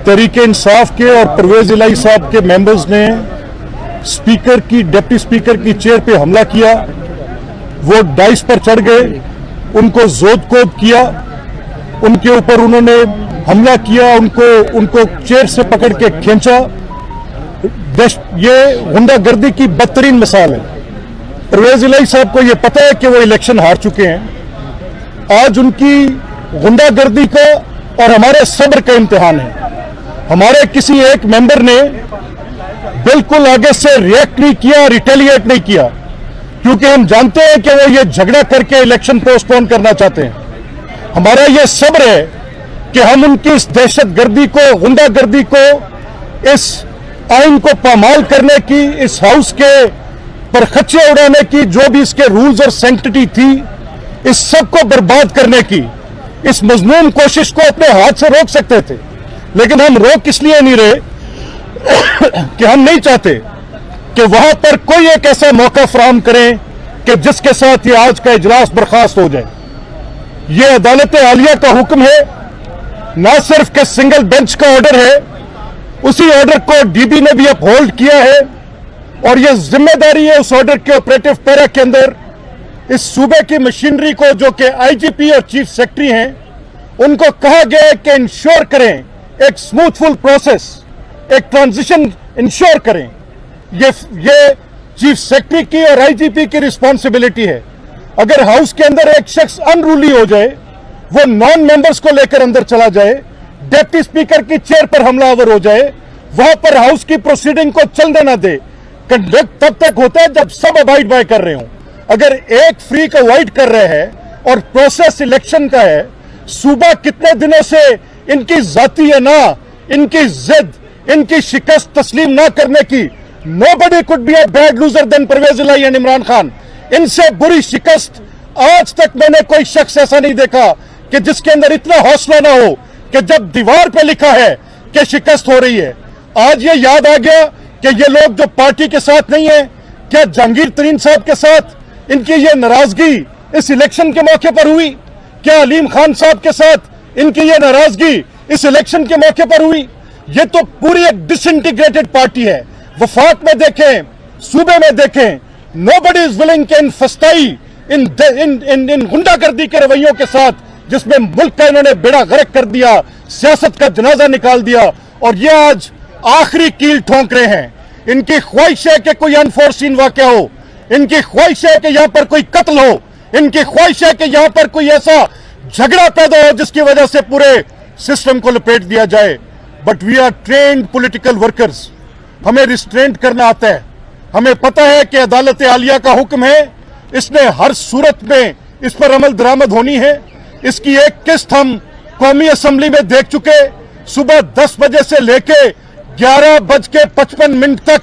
तहरीक इंसाफ के और परवेज इलाही साहब के मेंबर्स ने स्पीकर की डिप्टी स्पीकर की चेयर पे हमला किया। वो डाइस पर चढ़ गए, उनको जोत-कोब किया, उनके ऊपर उन्होंने हमला किया, उनको चेयर से पकड़ के खींचा। ये गुंडागर्दी की बदतरीन मिसाल है। परवेज इलाही साहब को ये पता है कि वो इलेक्शन हार चुके हैं। आज उनकी गुंडागर्दी का और हमारे सब्र का इम्तिहान है। हमारे किसी एक मेंबर ने बिल्कुल आगे से रिएक्ट नहीं किया, रिटेलिएट नहीं किया, क्योंकि हम जानते हैं कि वो ये झगड़ा करके इलेक्शन पोस्टपोन करना चाहते हैं। हमारा ये सब्र है कि हम उनकी इस दहशतगर्दी को, गुंडागर्दी को, इस आइन को पामाल करने की, इस हाउस के परखच्चे उड़ाने की, जो भी इसके रूल्स और सैंक्टिटी थी, इस सब को बर्बाद करने की इस मजमूम कोशिश को अपने हाथ से रोक सकते थे। लेकिन हम रोक इसलिए नहीं रहे कि हम नहीं चाहते कि वहां पर कोई एक ऐसा मौका फराहम करें कि जिसके साथ ये आज का इजलास बर्खास्त हो जाए। ये अदालत आलिया का हुक्म है, ना सिर्फ के सिंगल बेंच का ऑर्डर है, उसी ऑर्डर को डीबी ने भी अपहोल्ड किया है और यह जिम्मेदारी है उस ऑर्डर के ऑपरेटिव पैरा के अंदर इस सूबे की मशीनरी को, जो कि आईजीपी और चीफ सेक्रेटरी हैं, उनको कहा गया है कि इंश्योर करें एक स्मूथफुल प्रोसेस, एक ट्रांजिशन इंश्योर करें। ये चीफ सेक्रेटरी की और आईजीपी की रिस्पॉन्सिबिलिटी है। अगर हाउस के अंदर एक शख्स अनरूली हो जाए, वो नॉन मेंबर्स को लेकर अंदर चला जाए, डिप्टी स्पीकर की चेयर पर हमलावर हो जाए, वहां पर हाउस की प्रोसीडिंग को चलने ना दे। कंडक्ट तब तक होता है जब सब अबाइड बाय कर रहे हों। अगर एक फ्री को अवॉइड कर रहे हैं और प्रोसेस इलेक्शन का है, सूबा कितने दिनों से इनकी जाती है ना, इनकी जिद, इनकी शिकस्त तस्लीम ना करने की। Nobody could be a bad loser than Parvez Elahi and Imran Khan. इनसे बुरी शिकस्त आज तक मैंने कोई शख्स ऐसा नहीं देखा कि जिसके अंदर इतना हौसला ना हो कि जब दीवार पे लिखा है कि शिकस्त हो रही है। आज ये याद आ गया कि ये लोग जो पार्टी के साथ नहीं है, क्या जहांगीर तरीन साहब के साथ इनकी ये नाराजगी इस इलेक्शन के मौके पर हुई? क्या अलीम खान साहब के साथ इनकी ये नाराजगी इस इलेक्शन के मौके पर हुई? ये तो पूरी एक डिसइंटीग्रेटेड पार्टी है। वफाक में देखें, सूबे में देखें, नोबडी इज विलिंग के इन फस्ताई, इन गुंडागर्दी के रवैयों के साथ, जिसमें मुल्क का इन्होंने बेड़ा गर्क कर दिया, सियासत का जनाजा निकाल दिया, और ये आज आखिरी कील ठोंक रहे हैं। इनकी ख्वाहिश है कि कोई अनफोर्सीन वाकया हो, इनकी ख्वाहिश है कि यहां पर कोई कत्ल हो, इनकी ख्वाहिश है कि यहां पर कोई ऐसा झगड़ा पैदा हो जिसकी वजह से पूरे सिस्टम को लपेट दिया जाए। But we are trained political workers, हमें रिस्ट्रेंट करना आता है। हमें पता है कि अदालत आलिया का हुक्म है, इसने हर सूरत में इस पर अमल दरामद होनी है। इसकी एक किस्त हम कौमी असम्बली में देख चुके। सुबह 10 बजे से लेके 11:55 तक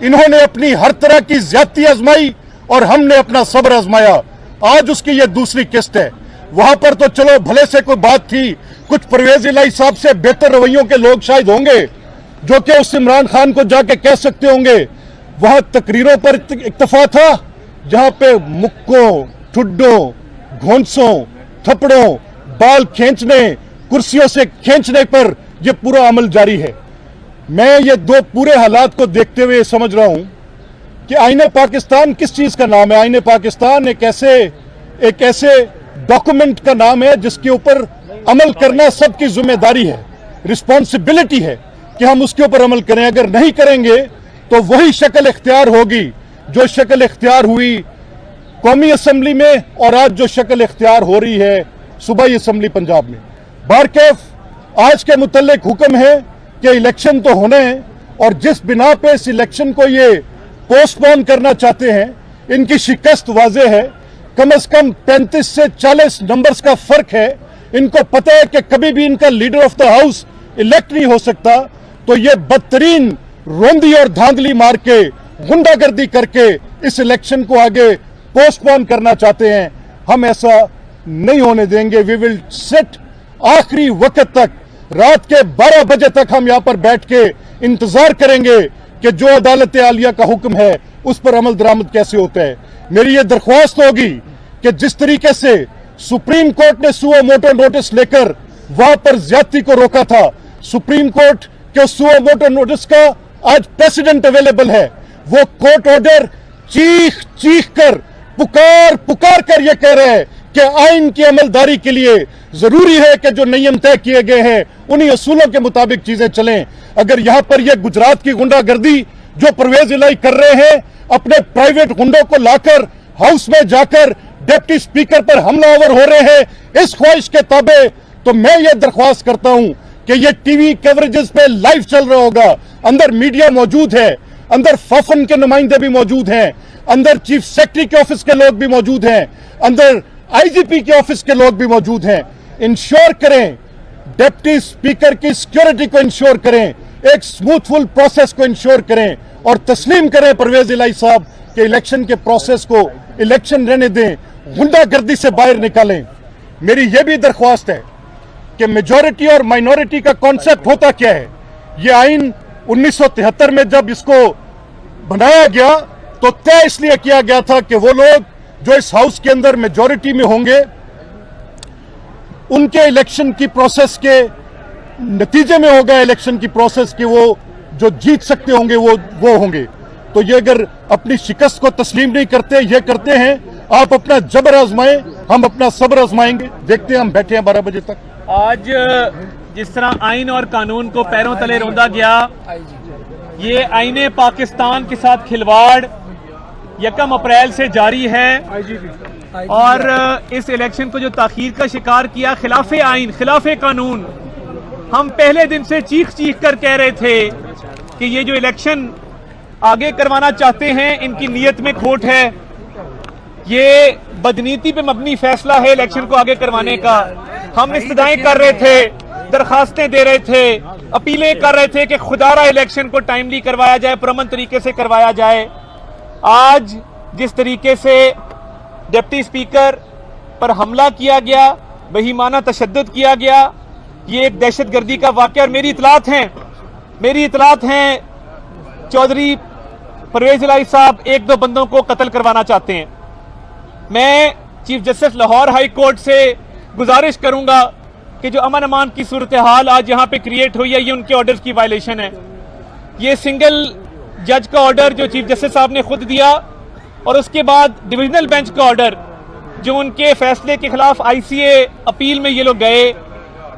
इन्होंने अपनी हर तरह की ज्यादती आजमाई और हमने अपना सब्र आजमाया। आज उसकी ये दूसरी किस्त है। वहां पर तो चलो भले से कोई बात थी, कुछ परवेज इलाही साहब से बेहतर रवैयों के लोग शायद होंगे जो कि उस इमरान खान को जाके कह सकते होंगे। वहां तकरीरों पर इत्तफा था जहां पे मुक्कों, ठुड्डों, घोंसों, थप्पड़ों, बाल खींचने, कुर्सियों से खींचने पर यह पूरा अमल जारी है। मैं ये दो पूरे हालात को देखते हुए समझ रहा हूं कि आईने पाकिस्तान किस चीज का नाम है। आईने पाकिस्तान एक ऐसे डॉक्यूमेंट का नाम है जिसके ऊपर अमल करना सबकी जिम्मेदारी है, रिस्पॉन्सिबिलिटी है कि हम उसके ऊपर अमल करें। अगर नहीं करेंगे तो वही शक्ल इख्तियार होगी जो शक्ल इख्तियार हुई कौमी असम्बली में और आज जो शक्ल इख्तियार हो रही है सूबाई असम्बली पंजाब में। बारकैफ आज के मुतल्लिक हुक्म है कि इलेक्शन तो होना है, और जिस बिना पे इस इलेक्शन को ये पोस्टपोन करना चाहते हैं, इनकी शिकस्त वाज़ेह है। कम से कम 35 से 40 नंबर्स का फर्क है। इनको पता है कि कभी भी इनका leader of the house elect नहीं हो सकता, तो ये बदतरीन रोंदी और धांधली मार के, गुंडागर्दी करके इस इलेक्शन को आगे पोस्टपोन करना चाहते हैं। हम ऐसा नहीं होने देंगे। वी विल सिट आखिरी वक्त तक, रात के 12 बजे तक हम यहां पर बैठ के इंतजार करेंगे कि जो अदालत आलिया का हुक्म है उस पर अमल दरामद कैसे होता है। मेरी ये दरख्वास्त होगी कि जिस तरीके से सुप्रीम कोर्ट ने सुओ मोटो नोटिस लेकर वहां पर ज्यादती को रोका था, सुप्रीम कोर्ट के सुओ मोटो नोटिस का आज प्रेसिडेंट अवेलेबल है। वो कोर्ट ऑर्डर चीख चीख कर पुकार कर ये कह रहे हैं कि आइन की अमलदारी के लिए जरूरी है कि जो नियम तय किए गए हैं उन्हीं असूलों के मुताबिक चीजें चलें। अगर यहां पर ये गुजरात की गुंडागर्दी जो परवेज इलाही कर रहे हैं, अपने प्राइवेट गुंडों को लाकर हाउस में जाकर डिप्टी स्पीकर पर हमलावर हो रहे हैं इस ख्वाहिश के ताबे, तो मैं ये दरख्वास्त करता हूं कि ये टीवी कवरेजेस पे लाइव चल रहा होगा, अंदर मीडिया मौजूद है, अंदर फफन के नुमाइंदे भी मौजूद हैं, अंदर चीफ सेक्रेटरी के ऑफिस के लोग भी मौजूद हैं, अंदर आईजीपी के ऑफिस के लोग भी मौजूद हैं। इंश्योर करें, डिप्टी स्पीकर की सिक्योरिटी को इंश्योर करें, एक स्मूथफुल प्रोसेस को इंश्योर करें और तस्लीम करें परवेज इलाही साहब के इलेक्शन के प्रोसेस को इलेक्शन रहने दें, गुंडागर्दी से बाहर निकालें। मेरी यह भी दरख्वास्त है कि मेजॉरिटी और माइनॉरिटी का कॉन्सेप्ट होता क्या है। यह आइन 1973 में जब इसको बनाया गया तो तय इसलिए किया गया था कि वो लोग जो इस हाउस के अंदर मेजॉरिटी में होंगे उनके इलेक्शन की प्रोसेस के नतीजे में होगा इलेक्शन की प्रोसेस के वो जो जीत सकते होंगे वो होंगे। तो ये अगर अपनी शिकस्त को तस्लीम नहीं करते, ये करते हैं, आप अपना जबर आजमाएं, हम अपना सब्र आजमाएंगे। देखते हैं, हम बैठे हैं 12 बजे तक। आज जिस तरह आइन और कानून को पैरों तले रौंदा गया, ये आईने पाकिस्तान के साथ खिलवाड़ 1 अप्रैल से जारी है और इस इलेक्शन को जो ताखीर का शिकार किया, खिलाफे आइन खिलाफे कानून, हम पहले दिन से चीख चीख कर कह रहे थे कि ये जो इलेक्शन आगे करवाना चाहते हैं इनकी नीयत में खोट है, ये बदनीति पे मबनी फैसला है इलेक्शन को आगे करवाने का। हम इस्तदाएं कर रहे थे, दरखास्तें दे रहे थे, अपीलें कर रहे थे कि खुदारा इलेक्शन को टाइमली करवाया जाए, पुरअमन तरीके से करवाया जाए। आज जिस तरीके से डिप्टी स्पीकर पर हमला किया गया, बहीमाना तशद्दुद किया गया, ये एक दहशतगर्दी का वाक़या। और मेरी इतलात हैं चौधरी परवेज इलाही साहब 1-2 बंदों को कत्ल करवाना चाहते हैं। मैं chief justice Lahore high court से गुजारिश करूंगा कि जो अमन अमान की सूरत हाल आज यहाँ पे क्रिएट हुई है, ये उनके ऑर्डर की वायलेशन है। ये सिंगल जज का ऑर्डर जो चीफ जस्टिस साहब ने खुद दिया और उसके बाद डिविजनल बेंच का ऑर्डर जो उनके फैसले के खिलाफ आईसीए अपील में ये लोग गए,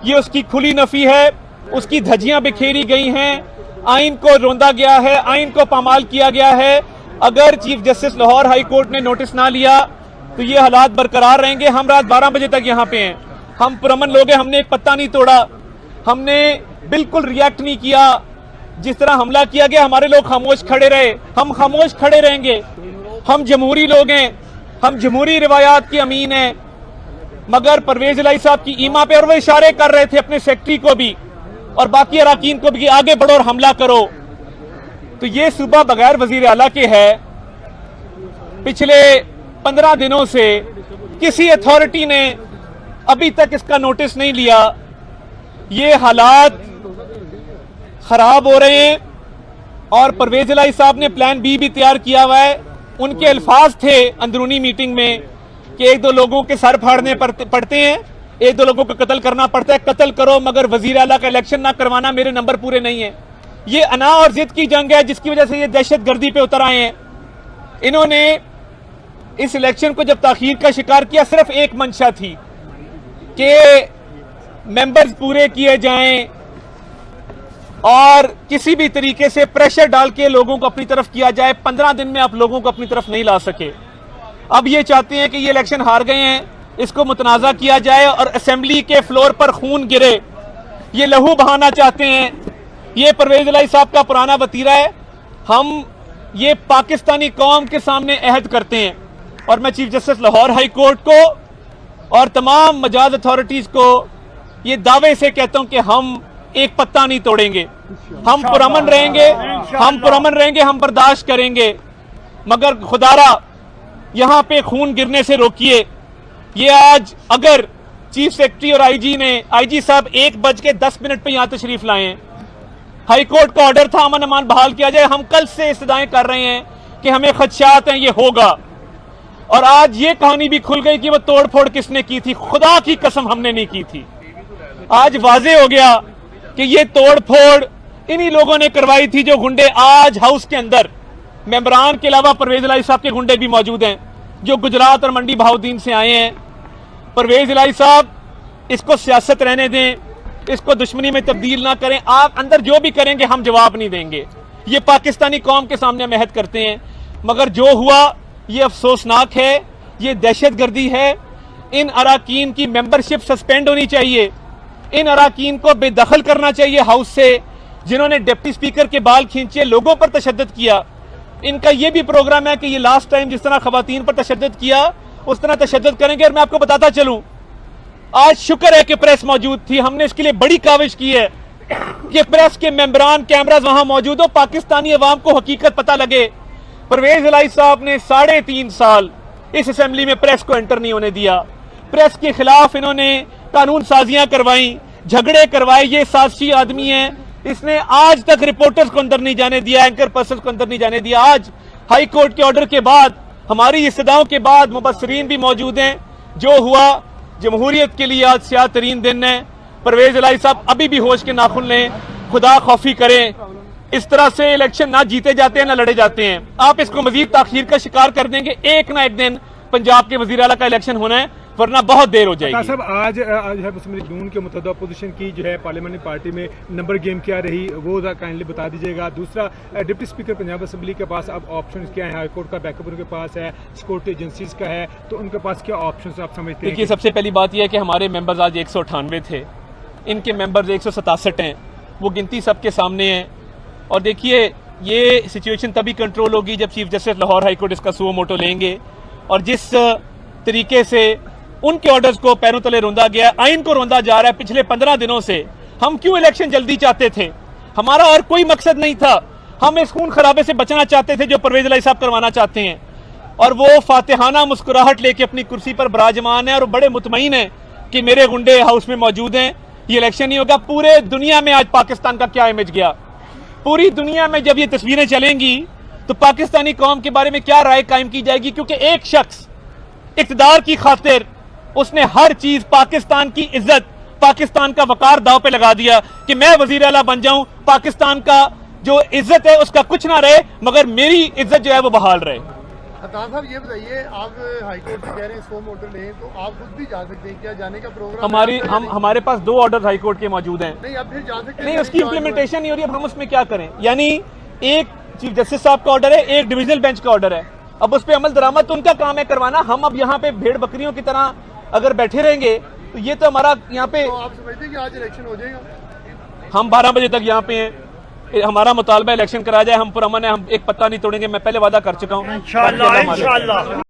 ये उसकी खुली नफी है, उसकी धज्जियां बिखेरी गई हैं, आइन को रोंदा गया है, आइन को पामाल किया गया है। अगर chief justice Lahore high court ने नोटिस ना लिया तो ये हालात बरकरार रहेंगे। हम रात 12 बजे तक यहाँ पे हैं, हम पुरअमन लोग हैं, हमने एक पत्ता नहीं तोड़ा, हमने बिल्कुल रिएक्ट नहीं किया। जिस तरह हमला किया गया हमारे लोग खामोश खड़े रहे, हम खामोश खड़े रहेंगे। हम जमहूरी लोग हैं, हम जमहूरी रिवायात की अमीन हैं, मगर परवेज इलाही साहब की ईमा पे, और वो इशारे कर रहे थे अपने सेक्रेटरी को भी और बाकी अराकीन को भी आगे बढ़ो और हमला करो। तो ये सूबा बगैर वजीर आला के है। पिछले 15 दिनों से किसी अथॉरिटी ने अभी तक इसका नोटिस नहीं लिया। ये हालात खराब हो रहे हैं और परवेज इलाही साहब ने प्लान बी भी तैयार किया हुआ है। उनके अल्फाज थे अंदरूनी मीटिंग में कि 1-2 लोगों के सर फाड़ने पड़ते हैं, 1-2 लोगों को कत्ल करना पड़ता है, कत्ल करो मगर वजीर आला का इलेक्शन ना करवाना, मेरे नंबर पूरे नहीं है। ये अना और जिद की जंग है जिसकी वजह से ये दहशतगर्दी पे उतर आए हैं। इन्होंने इस इलेक्शन को जब ताखीर का शिकार किया, सिर्फ एक मंशा थी कि मेंबर्स पूरे किए जाएं और किसी भी तरीके से प्रेशर डाल के लोगों को अपनी तरफ किया जाए। 15 दिन में आप लोगों को अपनी तरफ नहीं ला सके। अब ये चाहते हैं कि ये इलेक्शन हार गए हैं, इसको मुतनाज़ा किया जाए और असेंबली के फ्लोर पर खून गिरे। ये लहू बहाना चाहते हैं। ये परवेज इलाही साहब का पुराना वतीरा है। हम ये पाकिस्तानी कौम के सामने अहद करते हैं और मैं chief justice Lahore high court को और तमाम मजाज अथॉरिटीज को ये दावे से कहता हूं कि हम एक पत्ता नहीं तोड़ेंगे, हम पुरअमन रहेंगे, हम बर्दाश्त करेंगे, मगर खुदारा यहां पे खून गिरने से रोकिए। ये आज अगर चीफ सेक्रेटरी और आईजी साहब 1:10 पे यहां तशरीफ लाए हैं, हाई कोर्ट का ऑर्डर था अमन अमान बहाल किया जाए, हम कल से इस्तदाएं कर रहे हैं कि हमें खदशात हैं, ये होगा। और आज ये कहानी भी खुल गई कि वो तोड़ फोड़ किसने की थी। खुदा की कसम हमने नहीं की थी। आज वाजे हो गया کہ یہ توڑ پھوڑ انہی لوگوں نے کروائی تھی جو گنڈے آج ہاؤس کے اندر ممبران کے علاوہ پرویز الہی صاحب کے گنڈے بھی موجود ہیں جو گجرات اور منڈی بہاؤدین سے آئے ہیں. پرویز الہی صاحب اس کو سیاست رہنے دیں, اس کو دشمنی میں تبدیل نہ کریں. آپ اندر جو بھی کریں گے ہم جواب نہیں دیں گے. یہ پاکستانی قوم کے سامنے ہم عہد کرتے ہیں, مگر جو ہوا یہ افسوسناک ہے, یہ دہشت گردی ہے. ان اراکین کی ممبرشپ سسپینڈ ہونی چاہیے, ان اراکین کو بے دخل کرنا چاہیے ہاؤس سے جنہوں نے ڈپٹی سپیکر کے بال کھینچے, لوگوں پر تشدد کیا. ان کا یہ بھی پروگرام ہے کہ یہ لاسٹ ٹائم جس طرح خواتین پر تشدد کیا اس طرح تشدد کریں گے. اور میں آپ کو بتاتا چلوں, آج شکر ہے کہ پریس موجود تھی, ہم نے اس کے لیے بڑی کاوش کی ہے کہ پریس کے ممبران کیمراز وہاں موجود ہو, پاکستانی عوام کو حقیقت پتہ لگے. پرویز الہی صاحب نے 3.5 سال اس اسمبلی میں پریس کو انٹر نہیں ہونے دیا. پریس کے خلاف انہوں نے قانون سازیاں کروائیں, جھگڑے کروائے. یہ سازشی آدمی ہے, اس نے آج تک رپورٹرز کو اندر نہیں جانے دیا, اینکر پرسنز کو اندر نہیں جانے دیا. آج ہائی کورٹ کے آرڈر کے بعد, ہماری استدعاؤں کے بعد مبصرین بھی موجود ہیں. جو ہوا جمہوریت کے لیے آج سیاہ ترین دن ہے. پرویز الہی صاحب ابھی بھی ہوش کے ناخن لیں, خدا خوفی کریں. اس طرح سے الیکشن نہ جیتے جاتے ہیں نہ لڑے جاتے ہیں. آپ اس کو مزید تاخیر کا شکار کر دیں گے, ایک نہ ایک دن پنجاب کے وزیر اعلیٰ کا الیکشن ہونا ہے, ورنہ بہت دیر ہو جائے گی. صاحب آج ہے مسلم لیگ نون کے متحدہ اپوزیشن کی جو ہے پارلیمنٹری پارٹی میں نمبر گیم کیا رہی, وہ کائنڈلی بتا دیجیے گا. دوسرا, ڈپٹی اسپیکر پنجاب اسمبلی کے پاس اب آپشنز کیا ہیں؟ ہائی کورٹ کا بیک اپ ان کے پاس ہے, سیکورٹی ایجنسیز کا ہے, تو ان کے پاس کیا آپشنز آپ سمجھتے ہیں؟ دیکھیے, سب سے پہلی بات یہ ہے کہ ہمارے ممبرز آج 198 تھے, ان کے ممبرز 167 ہیں. وہ گنتی سب کے سامنے ہے. اور دیکھیے, یہ سچویشن تبھی کنٹرول ہوگی جب chief justice Lahore high court اس کا سو موٹو لیں گے. اور جس طریقے سے ان کے آرڈرز کو پیروں تلے روندا گیا, آئین کو روندا جا رہا ہے پچھلے 15 دنوں سے. ہم کیوں الیکشن جلدی چاہتے تھے؟ ہمارا اور کوئی مقصد نہیں تھا. ہم اس خون خرابے سے بچنا چاہتے تھے جو پرویز الہی صاحب کروانا چاہتے ہیں. اور وہ فاتحانہ مسکراہٹ لے کے اپنی کرسی پر براجمان ہیں اور بڑے مطمئن ہیں کہ میرے گنڈے ہاؤس میں موجود ہیں, یہ الیکشن نہیں ہوگا. پورے دنیا میں آج پاکستان کا کیا امیج گیا؟ پوری دنیا میں جب یہ تصویریں چلیں گی تو پاکستانی قوم کے بارے میں کیا رائے قائم کی جائے گی؟ کیونکہ ایک شخص اقتدار کی خاطر اس نے ہر چیز, پاکستان کی عزت, پاکستان کا وقار داؤ پہ لگا دیا کہ میں وزیر اعلیٰ بن جاؤں, پاکستان کا جو عزت ہے اس کا کچھ نہ رہے مگر میری عزت جو ہے وہ بحال رہے. خطان صاحب یہ بتائیے, آپ ہائی کورٹ سے کہہ رہے ہیں سو موٹر لیں, تو آپ خود بھی جا سکتے ہیں کیا؟ جانے کا پروگرام ہمارے پاس 2 آرڈر ہائی کورٹ کے موجود ہیں. نہیں, اب پھر جا سکتے ہیں. نہیں, اس کی امپلیمنٹیشن نہیں ہو رہی. اب ہم اس میں کیا کریں؟ یعنی ایک چیف جسٹس صاحب کا آرڈر ہے, ایک ڈویژنل بینچ کا آرڈر ہے. اب اس پہ عمل درآمد تو ان کا کام ہے کروانا. ہم اب یہاں پہ بھیڑ بکریوں کی طرح اگر بیٹھے رہیں گے تو یہ تو ہمارا یہاں پہ, تو آپ سمجھتے ہیں کہ آج الیکشن ہو جائے گا؟ ہم 12 بجے تک یہاں پہ ہیں. ہمارا مطالبہ الیکشن کرا جائے, ہم پرامن ہیں, ہم ایک پتہ نہیں توڑیں گے. میں پہلے وعدہ کر چکا ہوں. انشاءاللہ.